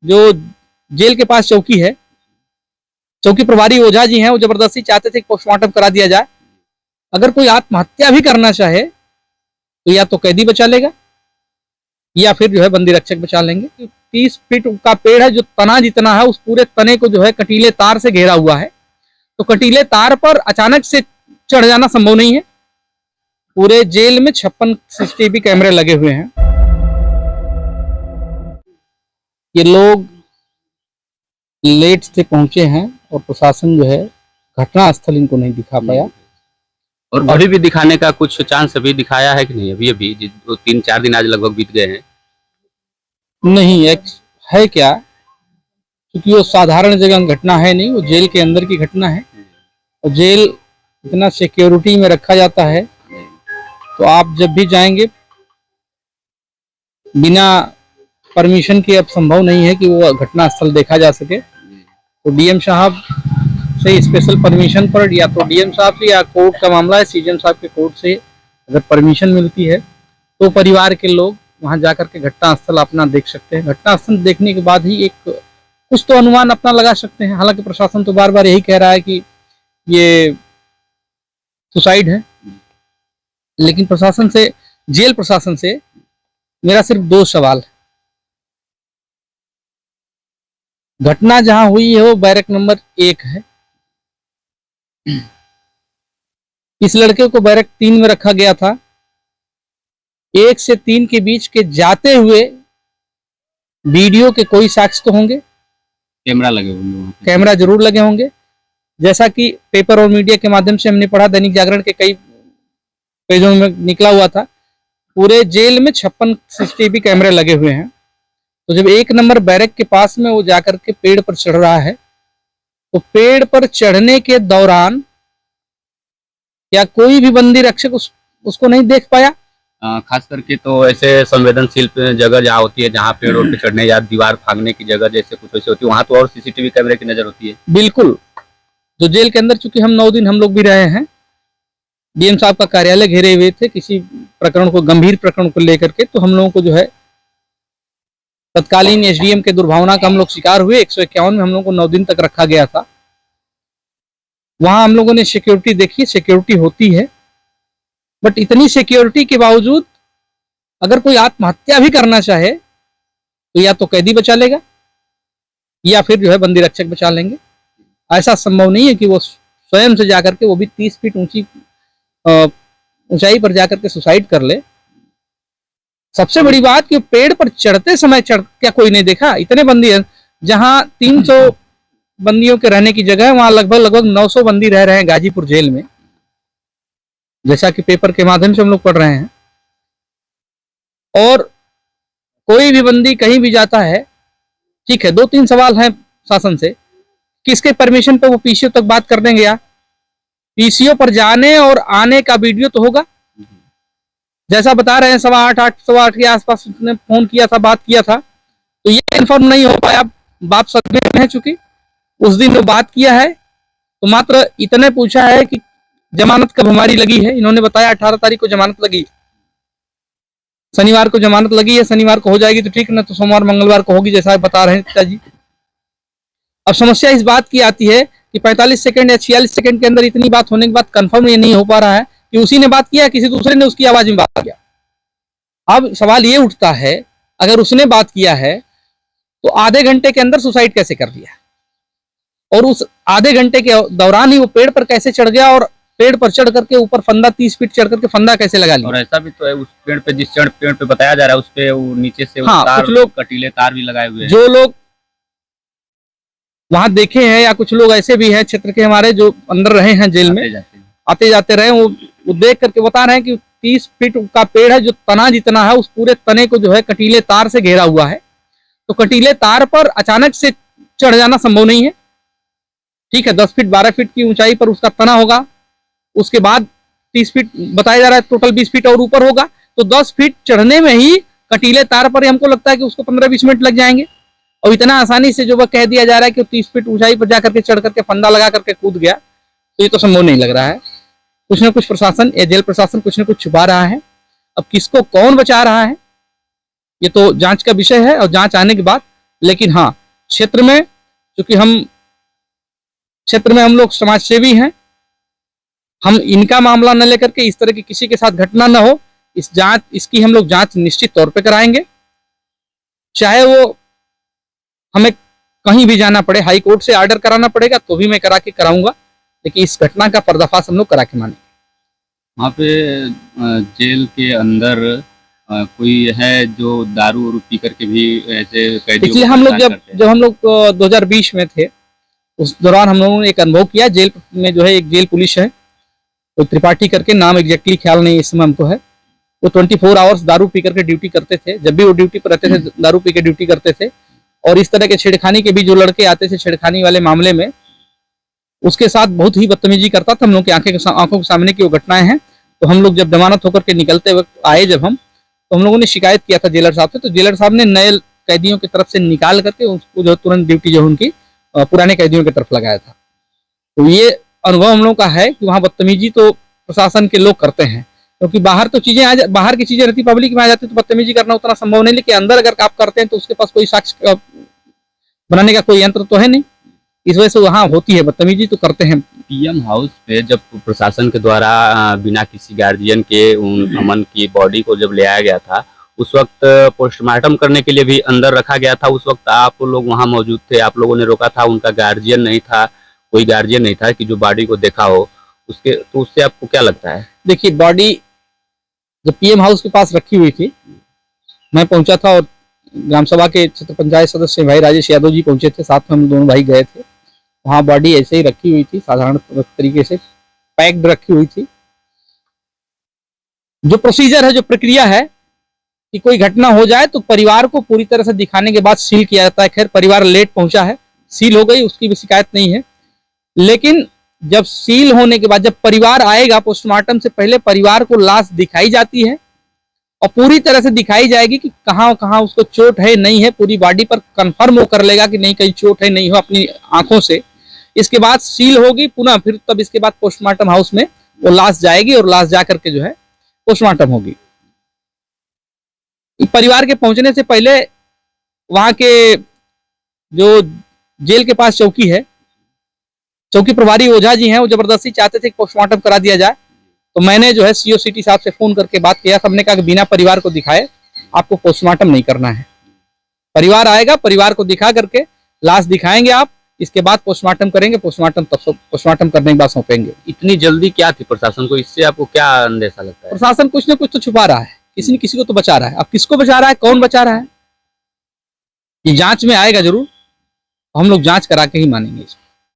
जो जेल के पास चौकी है, चौकी प्रभारी ओझा जी हैं, वो जबरदस्ती चाहते थे कि पोस्टमार्टम करा दिया जाए। अगर कोई आत्महत्या भी करना चाहे तो या तो कैदी बचा लेगा या फिर जो है बंदी रक्षक बचा लेंगे। 30 फीट का पेड़ है, जो तना जितना है उस पूरे तने को जो है कटीले तार से घेरा हुआ है, तो कटीले तार पर अचानक से चढ़ जाना संभव नहीं है। पूरे जेल में 56 सीसीटीवी कैमरे लगे हुए हैं। ये लोग लेट से पहुंचे हैं और प्रशासन जो है घटना स्थल इनको नहीं दिखा पाया। और अभी भी दिखाने का कुछ चांस अभी दिखाया है कि नहीं? अभी 3-4 दिन आज लगभग बीत गए हैं। नहीं है क्या, क्योंकि वो साधारण जगह घटना है नहीं, वो जेल के अंदर की घटना है और जेल इतना सिक्योरिटी में रखा जाता है, तो आप जब भी जाएंगे बिना परमिशन के अब संभव नहीं है कि वो घटना स्थल देखा जा सके। तो डीएम साहब से स्पेशल परमिशन पर, या तो डीएम साहब से या कोर्ट का मामला है, सीजीएम साहब के कोर्ट से अगर परमिशन मिलती है तो परिवार के लोग वहां जाकर के घटना स्थल अपना देख सकते हैं। घटना स्थल देखने के बाद ही एक कुछ तो अनुमान अपना लगा सकते हैं। हालांकि प्रशासन तो बार बार यही कह रहा है कि ये सुसाइड है, लेकिन प्रशासन से, जेल प्रशासन से मेरा सिर्फ 2 सवाल है। घटना जहां हुई है वो बैरक नंबर 1 है। इस लड़के को बैरक 3 में रखा गया था। 1 से 3 के बीच के जाते हुए वीडियो के कोई साक्ष्य तो होंगे, कैमरा लगे होंगे, कैमरा जरूर लगे होंगे। जैसा कि पेपर और मीडिया के माध्यम से हमने पढ़ा, दैनिक जागरण के कई पेजों में निकला हुआ था, पूरे जेल में 56 सीसीटीवी कैमरे लगे हुए हैं। तो जब 1 नंबर बैरक के पास में वो जाकर के पेड़ पर चढ़ रहा है, तो पेड़ पर चढ़ने के दौरान क्या कोई भी बंदी रक्षक उसको नहीं देख पाया? खास करके तो ऐसे संवेदनशील जगह जहाँ होती है, जहाँ पेड़ पे चढ़ने या दीवार फागने की जगह जैसे कुछ वैसे होती है, वहां तो और सीसीटीवी कैमरे की नजर होती है। बिल्कुल। जो जेल के अंदर, चूंकि हम 9 दिन हम लोग भी रहे हैं, डीएम साहब का कार्यालय घेरे हुए थे किसी प्रकरण को, गंभीर प्रकरण को लेकर के, तो हम लोगों को जो है तत्कालीन एसडीएम के दुर्भावना का हम लोग शिकार हुए। 151 में हम लोगों को 9 दिन तक रखा गया था। वहां हम लोगों ने सिक्योरिटी देखी, सिक्योरिटी होती है, बट इतनी सिक्योरिटी के बावजूद अगर कोई आत्महत्या भी करना चाहे तो या तो कैदी बचा लेगा या फिर जो है बंदी रक्षक बचा लेंगे। ऐसा संभव नहीं है कि वो स्वयं से जाकर के, वो भी 30 फीट ऊंचाई पर जाकर के सुसाइड कर ले। सबसे बड़ी बात कि पेड़ पर चढ़ते समय क्या कोई नहीं देखा? इतने बंदी हैं, जहां 300 बंदियों के रहने की जगह है, वहां लगभग 900 बंदी रह रहे हैं गाजीपुर जेल में, जैसा कि पेपर के माध्यम से हम लोग पढ़ रहे हैं। और कोई भी बंदी कहीं भी जाता है, ठीक है, 2-3 सवाल हैं शासन से, किसके परमिशन पे वो पीसीओ तक बात कर देंगे? या पीसीओ पर जाने और आने का वीडियो तो होगा। जैसा बता रहे हैं 8:15 के आसपास उसने फोन किया था, बात किया था, तो ये कंफर्म नहीं हो पाया। बात सदमे में है, चूंकि उस दिन जो बात किया है तो मात्र इतने पूछा है कि जमानत कब हमारी लगी है। इन्होंने बताया 18 तारीख को जमानत लगी, शनिवार को जमानत लगी है, शनिवार को हो जाएगी तो ठीक, ना तो सोमवार मंगलवार को होगी, जैसा बता रहे हैं पिताजी। अब समस्या इस बात की आती है कि 45 सेकंड या 46 सेकंड के अंदर इतनी बात होने के बाद कंफर्म ये नहीं हो पा रहा है कि उसी ने बात किया, किसी दूसरे ने उसकी आवाज में बात किया। अब सवाल ये उठता है, अगर उसने बात किया है तो आधे घंटे के अंदर सुसाइड कैसे कर लिया, और उस आधे घंटे के दौरान ही वो पेड़ पर कैसे चढ़ गया, और पेड़ पर चढ़ करके ऊपर फंदा 30 फीट चढ़ करके फंदा कैसे लगा लिया? और ऐसा भी तो है, उस पेड़ पे, जिस पेड़ पे बताया जा रहा है, उस पे वो नीचे से हाँ, कुछ लोग कटीले तार भी लगाए हुए हैं। जो लोग वहां देखे हैं, या कुछ लोग ऐसे भी हैं क्षेत्र के हमारे जो अंदर रहे हैं जेल में, आते जाते रहे, वो देख करके बता रहे हैं कि 30 फीट का पेड़ है, जो तना जितना है उस पूरे तने को जो है कटीले तार से घेरा हुआ है। तो कटीले तार पर अचानक से चढ़ जाना संभव नहीं है। ठीक है, 10 फीट 12 फीट की ऊंचाई पर उसका तना होगा, उसके बाद 30 फीट बताया जा रहा है, टोटल 20 फीट और ऊपर होगा, तो 10 फीट चढ़ने में ही कटीले तार पर हमको लगता है कि उसको 15-20 मिनट लग जाएंगे। और इतना आसानी से जो वह कह दिया जा रहा है कि 30 फीट ऊंचाई पर जाकर के चढ़ करके फंदा लगा करके कूद गया, तो ये तो संभव नहीं लग रहा है। कुछ ना कुछ प्रशासन या जेल प्रशासन कुछ ना कुछ छुपा रहा है। अब किसको कौन बचा रहा है, ये तो जांच का विषय है, और जांच आने के बाद लेकिन हाँ, क्षेत्र में क्योंकि हम लोग समाज सेवी हैं, हम इनका मामला न लेकर के इस तरह की किसी के साथ घटना न हो, इसकी हम लोग जांच निश्चित तौर पे कराएंगे। चाहे वो हमें कहीं भी जाना पड़े, हाई कोर्ट से ऑर्डर कराना पड़ेगा तो भी मैं कराऊंगा, लेकिन इस घटना का पर्दाफाश हम लोग करा के मानेंगे। वहाँ पे जेल के अंदर कोई है जो दारू वारू पी करके भी ऐसे कैदियों इसलिए को हम लोग परेशान करते हैं? जब हम लोग 2020 में थे, उस दौरान हम लोगों ने एक अनुभव किया। जेल में जो है एक जेल पुलिस है, कोई त्रिपाठी करके, नाम एग्जैक्टली ख्याल नहीं इस समय हमको है। वो 24 आवर्स दारू पी करके ड्यूटी करते थे। जब भी वो ड्यूटी पर रहते थे दारू पी के ड्यूटी करते थे। और इस तरह के छेड़खानी के भी जो लड़के आते थे छेड़खानी वाले मामले में, उसके साथ बहुत ही बदतमीजी करता था। हम लोग की आंखों के सामने की वो घटनाएं हैं। तो हम लोग जब जमानत होकर के निकलते वक्त आए तो हम लोगों ने शिकायत किया था जेलर साहब से। तो जेलर साहब ने नए कैदियों की तरफ से निकाल करके उसको जो तुरंत ड्यूटी जो उनकी पुराने कैदियों की तरफ लगाया था। तो ये अनुभव हम लोगों का है कि वहाँ बदतमीजी तो प्रशासन के लोग करते हैं, क्योंकि बाहर तो चीजें बाहर की चीजें रहती, पब्लिक में आ जाती तो बदतमीजी करना उतना संभव नहीं। लेकिन अंदर अगर आप करते हैं तो उसके पास कोई साक्ष्य बनाने का कोई यंत्र तो है नहीं, इस वजह से वहाँ होती है बदतमीजी, तो करते हैं। पीएम हाउस पे जब प्रशासन के द्वारा बिना किसी गार्जियन के उन अमन की बॉडी को जब ले आया गया था, उस वक्त पोस्टमार्टम करने के लिए भी अंदर रखा गया था। उस वक्त आप लोग वहाँ मौजूद थे, आप लोगों ने रोका था, उनका गार्जियन नहीं था, कोई गार्जियन नहीं था कि जो बॉडी को देखा हो उसके, तो उससे आपको क्या लगता है? देखिए, बॉडी जब पीएम हाउस के पास रखी हुई थी, मैं पहुंचा था और ग्राम सभा के क्षेत्र पंचायत सदस्य भाई राजेश यादव जी पहुंचे थे, साथ में हम दोनों भाई गए थे। वहाँ बॉडी ऐसे ही रखी हुई थी, साधारण तरीके से पैक्ड रखी हुई थी। जो प्रोसीजर है, जो प्रक्रिया है कि कोई घटना हो जाए तो परिवार को पूरी तरह से दिखाने के बाद सील किया जाता है। खैर, परिवार लेट पहुंचा है, सील हो गई, उसकी भी शिकायत नहीं है। लेकिन जब सील होने के बाद जब परिवार आएगा, पोस्टमार्टम से पहले परिवार को लाश दिखाई जाती है और पूरी तरह से दिखाई जाएगी कि कहाँ कहाँ उसको चोट है, नहीं है। पूरी बॉडी पर कंफर्म वो कर लेगा कि नहीं कहीं चोट है, नहीं हो, अपनी आंखों से। इसके बाद सील होगी पुनः, फिर तब इसके बाद पोस्टमार्टम हाउस में वो लाश जाएगी और लाश जाकर के जो है पोस्टमार्टम होगी। परिवार के पहुंचने से पहले वहां के जो जेल के पास चौकी है, चौकी प्रभारी ओझा जी हैं, वो जबरदस्ती चाहते थे कि पोस्टमार्टम करा दिया जाए। तो मैंने जो है सीओ सिटी साहब से फोन करके बात किया। सबने कहा कि बिना परिवार को दिखाए आपको पोस्टमार्टम नहीं करना है। परिवार आएगा, परिवार को दिखा करके लाश दिखाएंगे आप, इसके बाद पोस्टमार्टम करेंगे। पोस्टमार्टम करने के बाद सौंपेंगे। इतनी जल्दी क्या थी प्रशासन को? इससे आपको क्या अंदेशा लगता है? प्रशासन कुछ न कुछ तो छुपा रहा है, किसी न किसी को तो बचा रहा है। अब किसको बचा रहा है, कौन बचा रहा है, ये जांच में आएगा जरूर। हम लोग जांच करा के ही मानेंगे इसको।